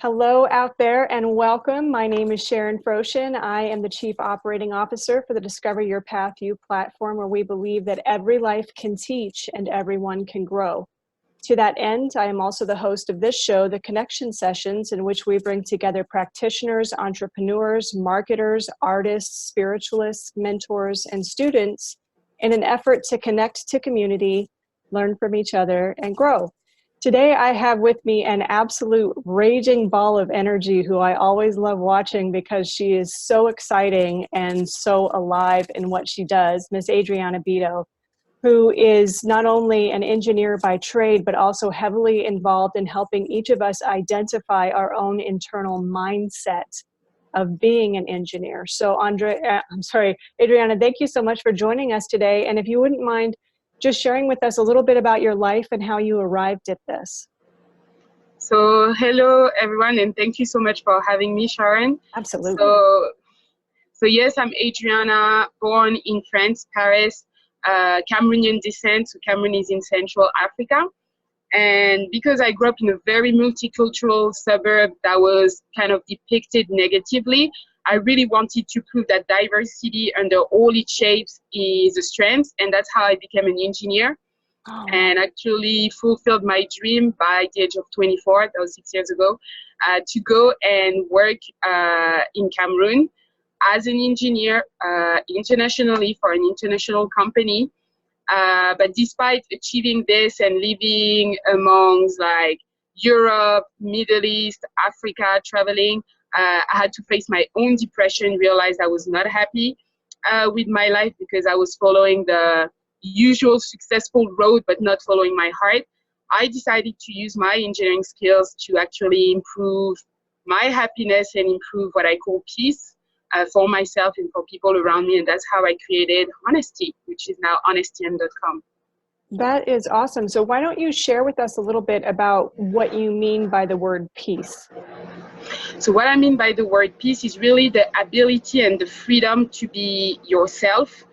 Hello out there and welcome. My name is Sharon Froshin. I am the Chief Operating Officer for the Discover Your Path U platform, where we believe that every life can teach and everyone can grow. To that end, I am also the host of this show, The Connection Sessions, in which we bring together practitioners, entrepreneurs, marketers, artists, spiritualists, mentors, and students in an effort to connect to community, learn from each other, and grow. Today, I have with me an absolute raging ball of energy who I always love watching because she is so exciting and so alive in what she does, Miss Adriana Bito, who is not only an engineer by trade, but also heavily involved in helping each of us identify our own internal mindset of being an engineer. So Adriana, thank you so much for joining us today. And if you wouldn't mind just sharing with us a little bit about your life and how you arrived at this. So hello everyone, and thank you so much for having me, Sharon. Absolutely. So yes, I'm Adriana, born in France, Paris, Cameroonian descent. So Cameroon is in Central Africa. And because I grew up in a very multicultural suburb that was kind of depicted negatively, I really wanted to prove that diversity under all its shapes is a strength, and that's how I became an engineer. And actually fulfilled my dream by the age of 24, that was 6 years ago, to go and work in Cameroon as an engineer internationally for an international company. But despite achieving this and living amongst like Europe, Middle East, Africa, traveling, I had to face my own depression, realized I was not happy with my life because I was following the usual successful road, but not following my heart. I decided to use my engineering skills to actually improve my happiness and improve what I call peace for myself and for people around me. And that's how I created Honesty, which is now honestym.com. That is awesome. So why don't you share with us a little bit about what you mean by the word peace? So what I mean by the word peace is really the ability and the freedom to be yourself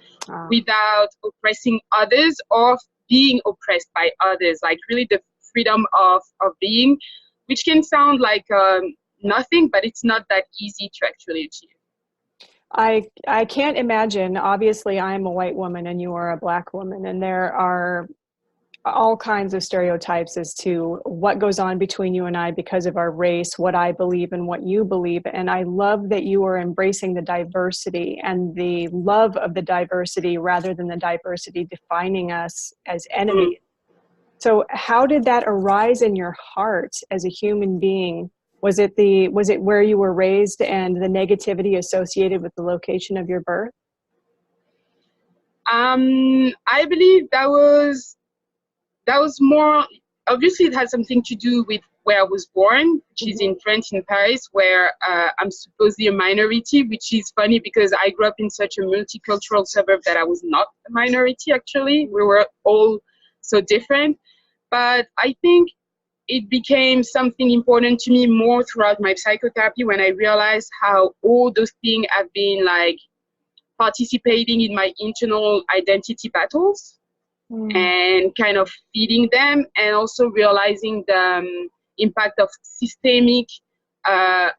without oppressing others or being oppressed by others. Like really the freedom of being, which can sound like nothing, but it's not that easy to actually achieve. I can't imagine. Obviously, I'm a white woman and you are a Black woman, and there are all kinds of stereotypes as to what goes on between you and I because of our race, what I believe and what you believe. And I love that you are embracing the diversity and the love of the diversity rather than the diversity defining us as enemies. So how did that arise in your heart as a human being? Was it where you were raised and the negativity associated with the location of your birth? I believe that was more, obviously it has something to do with where I was born, which is in France, in Paris, where I'm supposedly a minority, which is funny because I grew up in such a multicultural suburb that I was not a minority, actually. We were all so different. But I think it became something important to me more throughout my psychotherapy when I realized how all those things have been like participating in my internal identity battles. And kind of feeding them, and also realizing the impact of systemic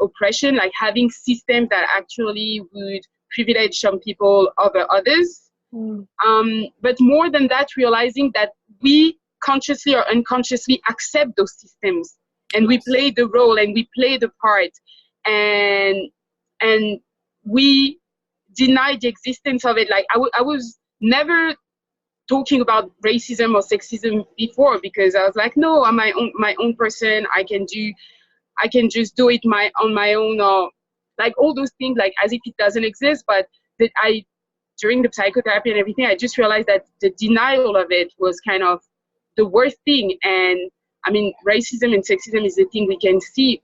oppression, like having systems that actually would privilege some people over others. But more than that, realizing that we consciously or unconsciously accept those systems, and we play the role and we play the part, and we deny the existence of it. Like I was never talking about racism or sexism before because I was like, no, I'm my own person. I can just do it on my own, or like all those things, like as if it doesn't exist. But that during the psychotherapy and everything, I just realized that the denial of it was kind of the worst thing. And I mean, racism and sexism is the thing we can see.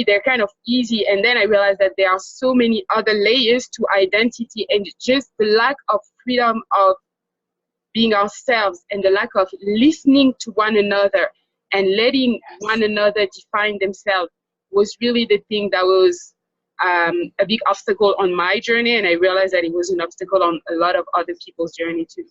They're kind of easy. And then I realized that there are so many other layers to identity, and just the lack of freedom of being ourselves and the lack of listening to one another and letting one another define themselves was really the thing that was a big obstacle on my journey. And I realized that it was an obstacle on a lot of other people's journey too.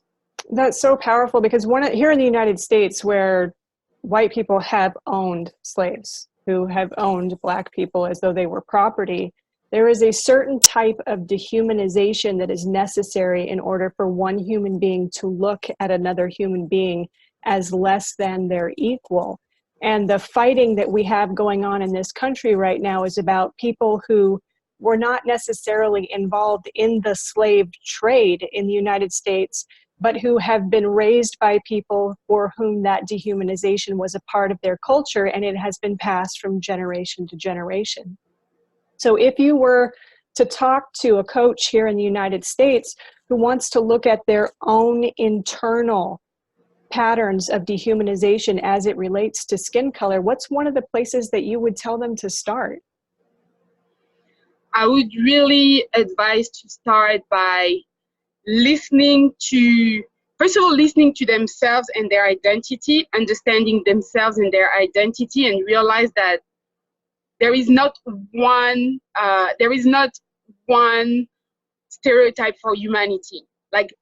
That's so powerful because here in the United States, where white people have owned slaves, who have owned Black people as though they were property. There is a certain type of dehumanization that is necessary in order for one human being to look at another human being as less than their equal. And the fighting that we have going on in this country right now is about people who were not necessarily involved in the slave trade in the United States, but who have been raised by people for whom that dehumanization was a part of their culture, and it has been passed from generation to generation. So if you were to talk to a coach here in the United States who wants to look at their own internal patterns of dehumanization as it relates to skin color, what's one of the places that you would tell them to start? I would really advise to start by listening to, first of all, listening to themselves and their identity, understanding themselves and their identity, and realize that there is not one stereotype for humanity. Like,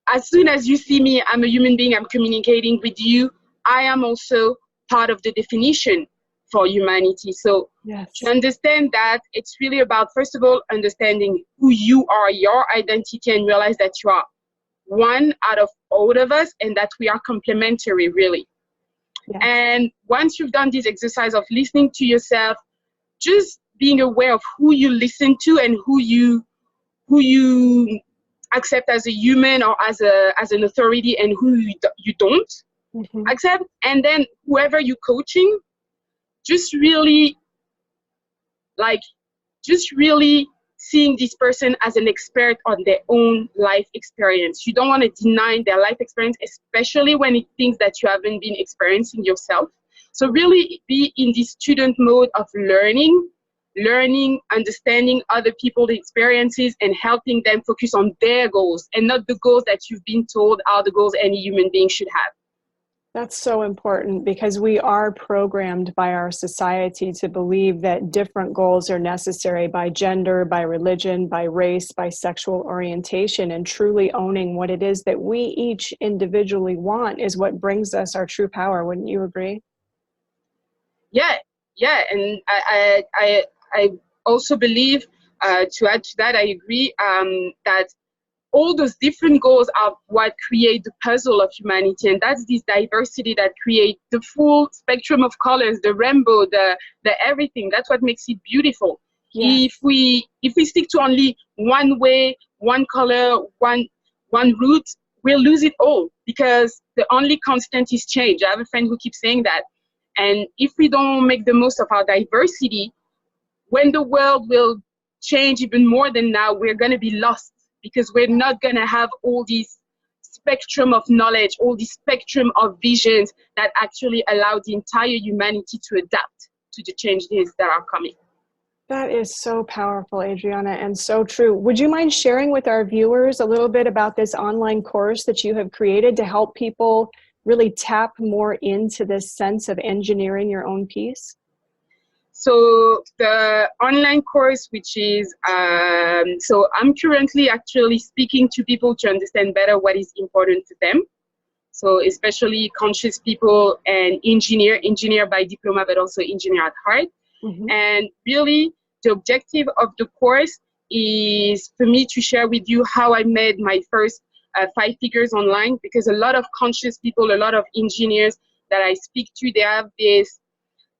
as soon as you see me, I'm a human being, I'm communicating with you, I am also part of the definition for humanity. So yes, to understand that, it's really about, first of all, understanding who you are, your identity, and realize that you are one out of all of us and that we are complementary, really. yes. And once you've done this exercise of listening to yourself, just being aware of who you listen to and who you accept as a human or as an authority, and who you don't accept, and then whoever you're coaching, just really seeing this person as an expert on their own life experience. You don't want to deny their life experience, especially when it things that you haven't been experiencing yourself. So really be in this student mode of learning, understanding other people's experiences, and helping them focus on their goals and not the goals that you've been told are the goals any human being should have. That's so important, because we are programmed by our society to believe that different goals are necessary by gender, by religion, by race, by sexual orientation, and truly owning what it is that we each individually want is what brings us our true power. Wouldn't you agree? Yeah, and I also believe, to add to that, I agree that all those different goals are what create the puzzle of humanity, and that's this diversity that creates the full spectrum of colors, the rainbow, the everything. That's what makes it beautiful. Yes. If we stick to only one way, one color, one route, we'll lose it all, because the only constant is change. I have a friend who keeps saying that. And if we don't make the most of our diversity, when the world will change even more than now, we're going to be lost, because we're not going to have all this spectrum of knowledge, all this spectrum of visions that actually allow the entire humanity to adapt to the changes that are coming. That is so powerful, Adriana, and so true. Would you mind sharing with our viewers a little bit about this online course that you have created to help people really tap more into this sense of engineering your own piece? So the online course, which is, so I'm currently actually speaking to people to understand better what is important to them. So especially conscious people and engineer by diploma, but also engineer at heart. And really the objective of the course is for me to share with you how I made my first 5 figures online, because a lot of conscious people, a lot of engineers that I speak to,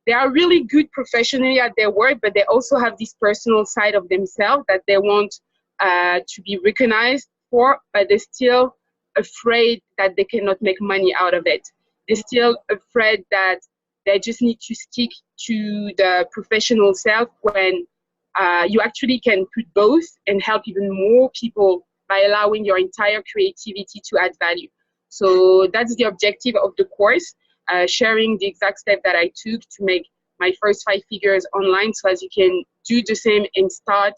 they are really good professionally at their work, but they also have this personal side of themselves that they want to be recognized for, but they're still afraid that they cannot make money out of it. They're still afraid that they just need to stick to the professional self, when you actually can put both and help even more people by allowing your entire creativity to add value. So that's the objective of the course. Sharing the exact step that I took to make my first 5 figures online, so as you can do the same and start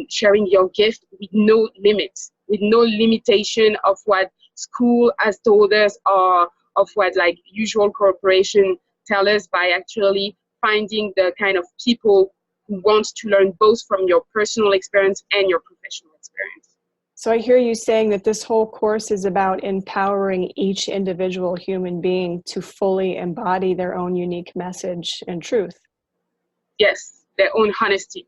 sharing your gift with no limits, with no limitation of what school has told us, or of what like usual corporation tell us, by actually finding the kind of people who want to learn both from your personal experience and your professional experience. So I hear you saying that this whole course is about empowering each individual human being to fully embody their own unique message and truth. Yes, their own honesty.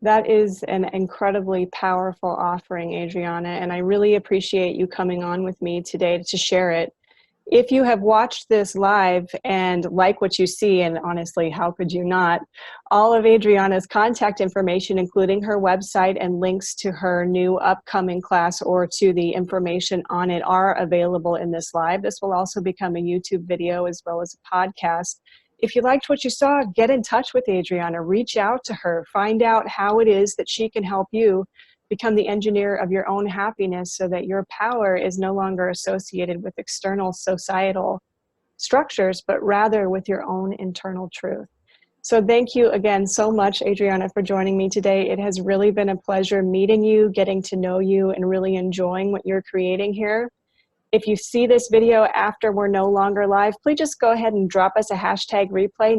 That is an incredibly powerful offering, Adriana, and I really appreciate you coming on with me today to share it. If you have watched this live and like what you see, and honestly, how could you not, all of Adriana's contact information, including her website and links to her new upcoming class or to the information on it, are available in this live. This will also become a YouTube video as well as a podcast. If you liked what you saw, get in touch with Adriana, reach out to her, find out how it is that she can help you become the engineer of your own happiness so that your power is no longer associated with external societal structures, but rather with your own internal truth. So thank you again so much, Adriana, for joining me today. It has really been a pleasure meeting you, getting to know you, and really enjoying what you're creating here. If you see this video after we're no longer live, please just go ahead and drop us a hashtag replay.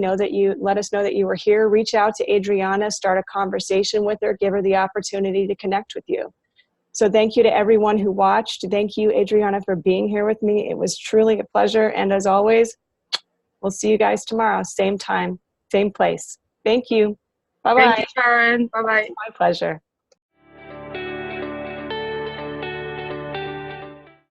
Let us know that you were here. Reach out to Adriana, start a conversation with her, give her the opportunity to connect with you. So thank you to everyone who watched. Thank you, Adriana, for being here with me. It was truly a pleasure. And as always, we'll see you guys tomorrow, same time, same place. Thank you. Bye-bye. Thank you, Sharon. Bye-bye. My pleasure.